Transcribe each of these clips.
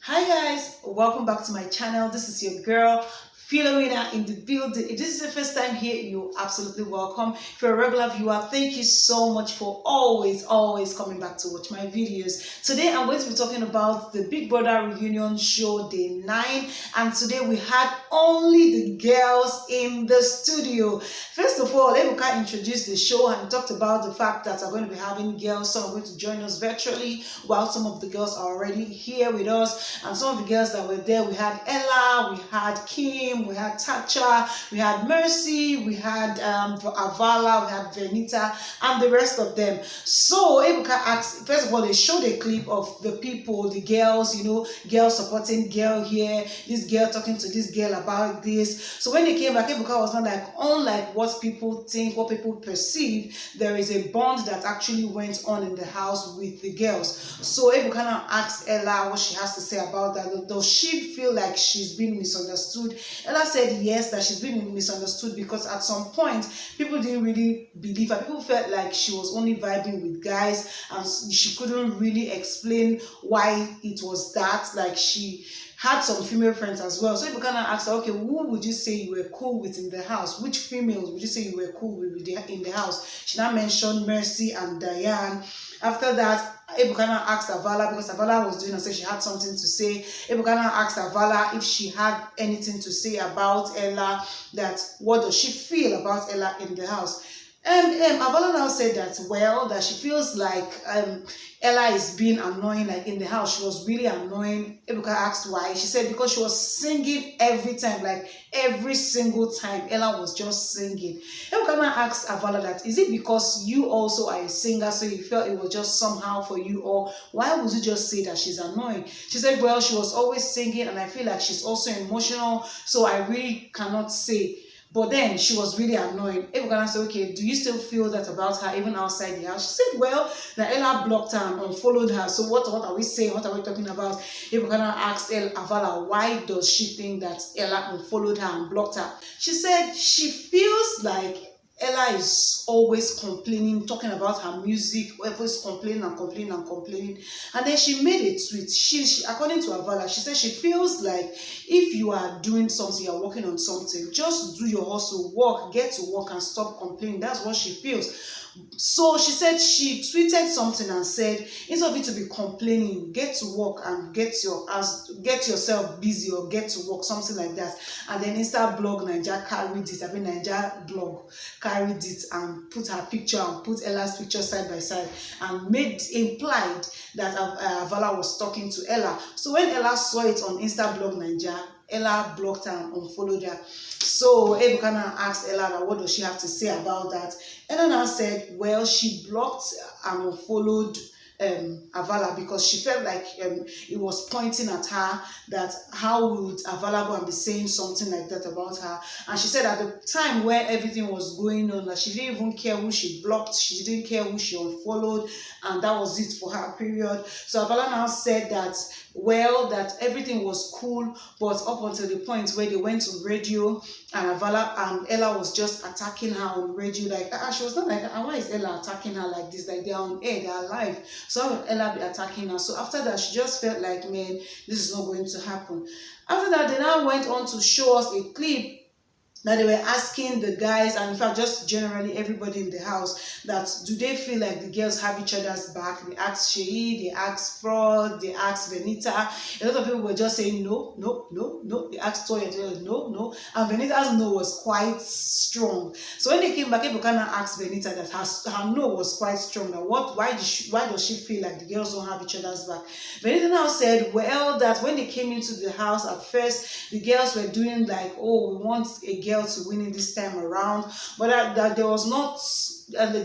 Hi guys, welcome back to my channel. This is your girl Philomina in the building. If this is your first time here, you're absolutely welcome. If you're a regular viewer, thank you so much for always coming back to watch my videos. Today I'm going to be talking about the Big Brother reunion show day 9, and today we had only the girls in the studio. First of all, Ebuka introduced the show and talked about the fact that we're going to be having girls. Some are going to join us virtually, while some of the girls are already here with us. And some of the girls that were there, we had Ella, we had Kim, we had Tacha, we had Mercy, we had Avala, we had Bbnaija, and the rest of them. So Ebuka asked, first of all, they showed a clip of the people, the girls, girls supporting girl here, this girl talking to this girl about this. So when they came back, Ebuka was not like, unlike what people think, what people perceive, there is a bond that actually went on in the house with the girls. So Ebuka now asked Ella what she has to say about that. Does she feel like she's been misunderstood? Ella said yes, that she's been misunderstood because at some point people didn't really believe her. People felt like she was only vibing with guys and she couldn't really explain why it was that. Like, she had some female friends as well. So if you kind of ask her, okay, who would you say you were cool with in the house? Which females would you say you were cool with in the house? She now mentioned Mercy and Diane. After that, Ebukana asked Avala, because Avala was doing, and said she had something to say. Ebukana asked Avala if she had anything to say about Ella, that what does she feel about Ella in the house. And Avala now said that, well, that she feels like Ella is being annoying, like in the house. She was really annoying. Ebuka asked why. She said because she was singing every time, like every single time Ella was just singing. Ebuka now asked Avala that, is it because you also are a singer, so you felt it was just somehow for you, or why would you just say that she's annoying? She said, well, she was always singing and I feel like she's also emotional, so I really cannot say. But then she was really annoying. Ebuka said, okay, do you still feel that about her even outside the house? She said, well, that Ella blocked her and unfollowed her. So what are we saying? What are we talking about? Ebuka asked Avala, why does she think that Ella unfollowed her and blocked her? She said she feels like Ella is always complaining, talking about her music, always complaining. And then she made a tweet. She according to Avala, she said she feels like if you are doing something, you're working on something, just do your hustle, work, get to work and stop complaining. That's what she feels. So she said she tweeted something and said, instead of you to be complaining, get to work and get yourself busy, or get to work, something like that. And then Bbnaija carried it. Bbnaija blog carried it and put her picture and put Ella's picture side by side and implied that Avala was talking to Ella. So when Ella saw it on Bbnaija, Ella blocked her and unfollowed her. So Ebuka asked Ella, what does she have to say about that? Ella now said, well, she blocked and unfollowed Avala because she felt like it was pointing at her, that how would Avala go and be saying something like that about her. And she said at the time where everything was going on, that she didn't even care who she blocked, she didn't care who she unfollowed, and that was it for her, period. So Avala now said that, well, that everything was cool, but up until the point where they went to radio and Avala and Ella was just attacking her on radio. Like, she was not like, why is Ella attacking her like this? Like, they're on air, they're live. So how would Ella be attacking her? So after that, she just felt like, man, this is not going to happen. After that, they now went on to show us a clip that they were asking the guys, and in fact just generally everybody in the house, that do they feel like the girls have each other's back. They asked Sheyi, they asked Fraud, they asked Bbnaija. A lot of people were just saying no. They asked Toya, no. And Bbnaijaa's no was quite strong. So when they came back, Ebuka asked Bbnaija that her no was quite strong. That why does she feel like the girls don't have each other's back? Bbnaija now said, well, that when they came into the house at first, the girls were doing like, oh, we want a girl to win it this time around, but that there was not,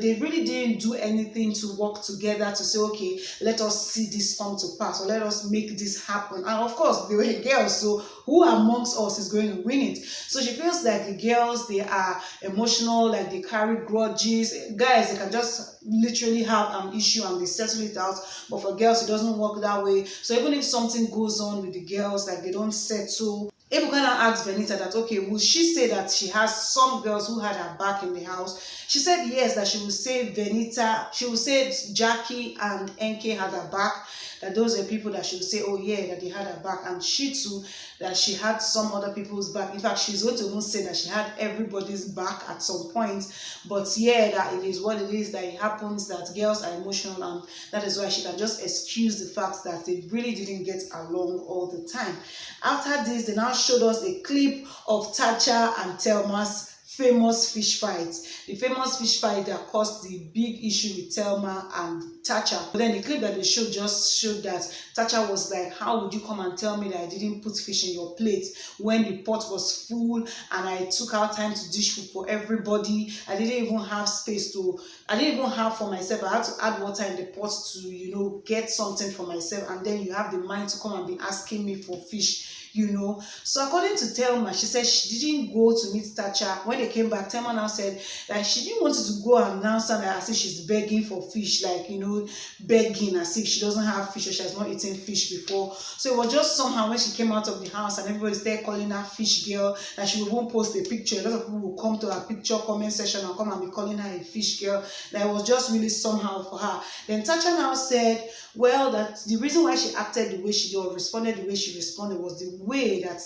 they really didn't do anything to work together to say, okay, let us see this come to pass, or let us make this happen. And of course they were girls, so who amongst us is going to win it? So she feels like the girls, they are emotional, like they carry grudges. Guys, they can just literally have an issue and they settle it out, but for girls it doesn't work that way. So even if something goes on with the girls, like they don't settle. Ebuka asked Bbnaija that, okay, will she say that she has some girls who had her back in the house? She said yes, that she will say Bbnaija, she will say Jackie and NK had her back, that those are people that she would say, oh yeah, that they had her back, and she too, that she had some other people's back. In fact, she's going to even say that she had everybody's back at some point. But yeah, that it is what it is, that it happens, that girls are emotional, and that is why she can just excuse the fact that they really didn't get along all the time. After this, they now showed us a clip of Tacha and Thelma's famous fish fight. The famous fish fight that caused the big issue with Thelma and Tacha. But then the clip that they showed just showed that Tacha was like, how would you come and tell me that I didn't put fish in your plate when the pot was full and I took out time to dish food for everybody? I didn't even have space to, I didn't even have for myself. I had to add water in the pot to, you know, get something for myself, and then you have the mind to come and be asking me for fish. You know, so according to Thelma, she said she didn't go to meet Tacha. When they came back, Thelma now said that she didn't want to go and announce her as if she's begging for fish, like, you know, begging as if she doesn't have fish or she has not eaten fish before. So it was just somehow when she came out of the house and everybody started calling her fish girl, that she would even post a picture. A lot of people will come to her picture comment section and come and be calling her a fish girl. That it was just really somehow for her. Then Tacha now said, well, that the reason why she acted the way she did or responded the way she responded was the way that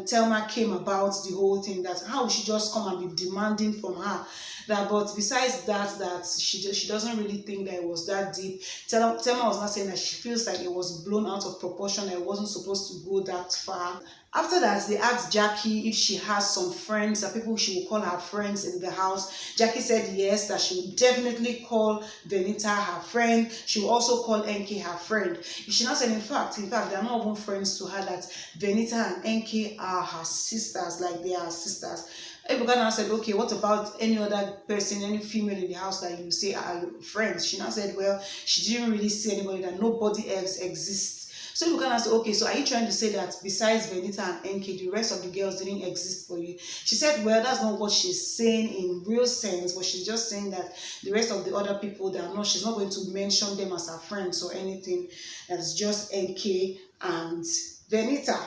Thelma came about the whole thing, that how would she just come and be demanding from her. That, but besides that, that she doesn't really think that it was that deep. Thelma was not saying that she feels like it was blown out of proportion, that it wasn't supposed to go that far. After that, they asked Jackie if she has some friends, that people she would call her friends in the house. Jackie said yes, that she would definitely call Bbnaija her friend. She would also call NK her friend. She now said, in fact, they are not even friends to her, that Bbnaija and NK are her sisters, like they are sisters. Ebuka now said, okay, what about any other person, any female in the house that you say are your friends? She now said, well, she didn't really see anybody, that nobody else exists. So Ebuka now said, okay, so are you trying to say that besides Bbnaija and NK, the rest of the girls didn't exist for you? She said, well, that's not what she's saying in real sense, but she's just saying that the rest of the other people that are not, she's not going to mention them as her friends or anything. That's just NK and Bbnaija.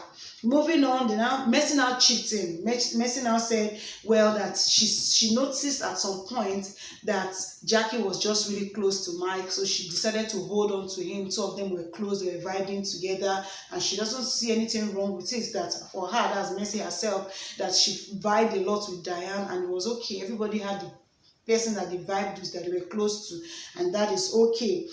Moving on, they now Mercy now chipped in. Mercy now said, well, that she noticed at some point that Jackie was just really close to Mike, so she decided to hold on to him. Two of them were close, they were vibing together, and she doesn't see anything wrong with it. That for her, that's Mercy herself, that she vibed a lot with Diane, and it was okay. Everybody had the person that they vibed with, that they were close to, and that is okay.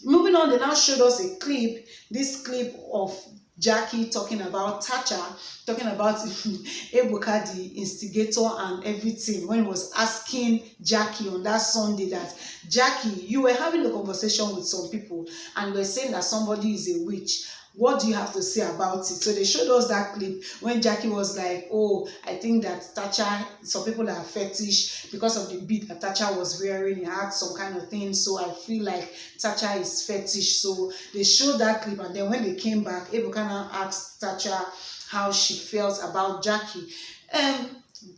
Moving on, they now showed us a clip. This clip of Jackie talking about Tacha, talking about Ebuka, the instigator and everything, when he was asking Jackie on that Sunday that, Jackie, you were having a conversation with some people and you were saying that somebody is a witch. What do you have to say about it? So they showed us that clip when Jackie was like, oh, I think that Tacha, some people are fetish because of the beat that Tacha was wearing. He had some kind of thing. So I feel like Tacha is fetish. So they showed that clip, and then when they came back, Ebuka now asked Tacha how she felt about Jackie.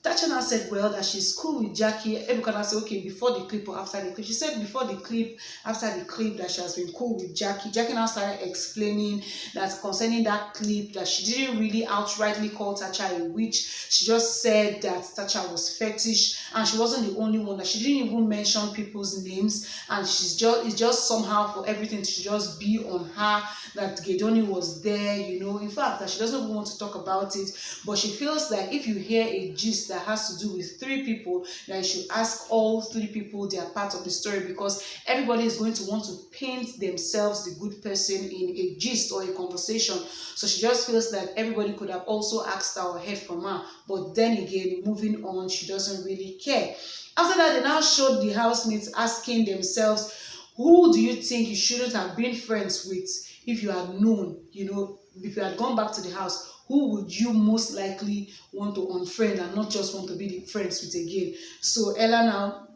Tacha now said, well, that she's cool with Jackie. Ebuka now said, okay, before the clip or after the clip? She said before the clip, after the clip, that she has been cool with Jackie. Jackie now started explaining that concerning that clip, that she didn't really outrightly call Tacha a witch. She just said that Tacha was fetish, and she wasn't the only one, that she didn't even mention people's names, and it's just somehow for everything to just be on her, that Gedoni was there, you know. In fact, that she doesn't even want to talk about it, but she feels like if you hear a gist that has to do with 3 people, that you should ask all 3 people their part of the story, because everybody is going to want to paint themselves the good person in a gist or a conversation. So she just feels like everybody could have also asked her or heard from her, but then again, moving on, she doesn't really care. After that, they now showed the housemates asking themselves, who do you think you shouldn't have been friends with if you had known, you know, if you had gone back to the house? Who would you most likely want to unfriend and not just want to be friends with again? So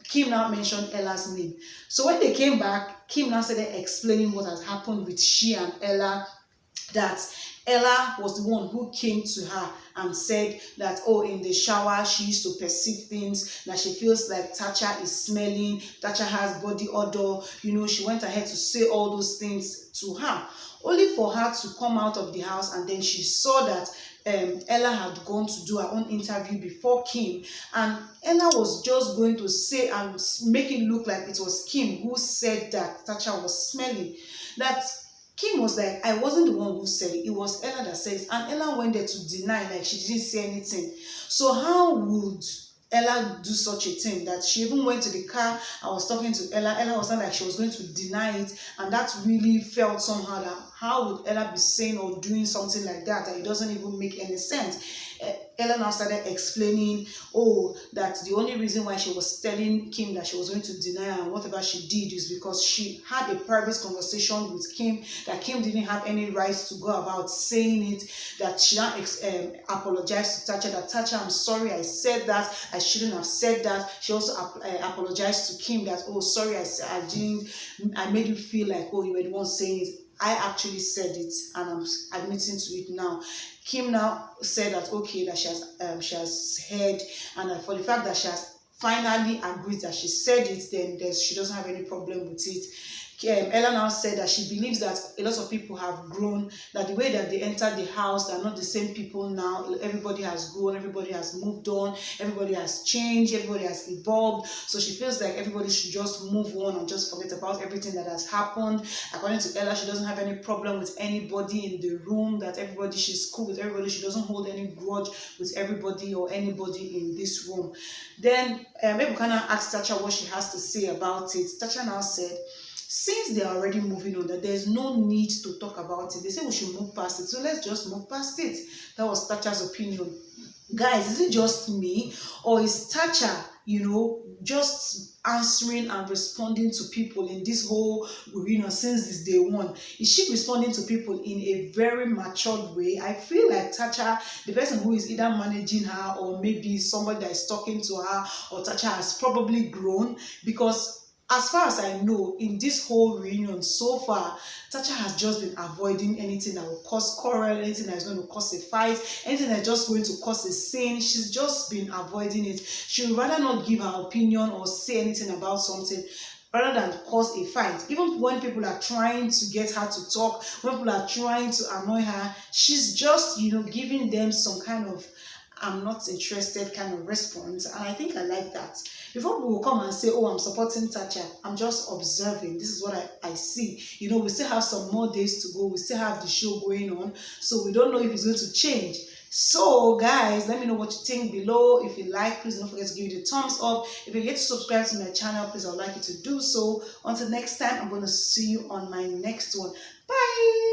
Kim now mentioned Ella's name. So when they came back, Kim now started explaining what has happened with she and Ella, that Ella was the one who came to her and said that, oh, in the shower, she used to perceive things, that she feels like Tacha is smelling, Tacha has body odor. You know, she went ahead to say all those things to her, only for her to come out of the house, and then she saw that Ella had gone to do her own interview before Kim, and Ella was just going to say and make it look like it was Kim who said that Tacha was smelling. That Kim was like, I wasn't the one who said it. It was Ella that said it. And Ella went there to deny, like she didn't say anything. So how would Ella do such a thing? That she even went to the car. I was talking to Ella. Ella was not like she was going to deny it. And that really felt somehow that how would Ella be saying or doing something like that? That it doesn't even make any sense. Ella now started explaining, oh, that the only reason why she was telling Kim that she was going to deny her and whatever she did is because she had a private conversation with Kim, that Kim didn't have any rights to go about saying it, that she now apologized to Tacha, that Tacha, I'm sorry I said that, I shouldn't have said that. She also apologized to Kim that, oh, sorry, I made you feel like, oh, you were the one saying it. I actually said it and I'm admitting to it now. Kim now said that okay, that she has heard, and for the fact that she has finally agreed that she said it, then she doesn't have any problem with it. Ella now said that she believes that a lot of people have grown, that the way that they entered the house, they're not the same people now. Everybody has grown, everybody has moved on, everybody has changed, everybody has evolved. So she feels like everybody should just move on and just forget about everything that has happened. According to Ella, she doesn't have any problem with anybody in the room, that everybody, she's cool with everybody. She doesn't hold any grudge with everybody or anybody in this room. Then maybe we can ask Tacha what she has to say about it. Tacha now said, since they are already moving on, that there's no need to talk about it. They say we should move past it, so let's just move past it. That was Tacha's opinion. Guys, is it just me, or is Tacha, just answering and responding to people in this whole, since this day one? Is she responding to people in a very matured way? I feel like Tacha, the person who is either managing her or maybe somebody that is talking to her, or Tacha has probably grown, because as far as I know, in this whole reunion so far, Tacha has just been avoiding anything that will cause quarrel, anything that is going to cause a fight, anything that is just going to cause a scene. She's just been avoiding it. She would rather not give her opinion or say anything about something rather than cause a fight. Even when people are trying to get her to talk, when people are trying to annoy her, she's just, giving them some kind of I'm not interested kind of response, and I think I like that. Before people will come and say, oh, I'm supporting Tacha, I'm just observing. This is what I see. We still have some more days to go. We still have the show going on, so we don't know if it's going to change. So guys, let me know what you think below. If you like, please don't forget to give it a thumbs up. If you get to subscribe to my channel, please, I would like you to do so. Until next time, I'm going to see you on my next one. Bye.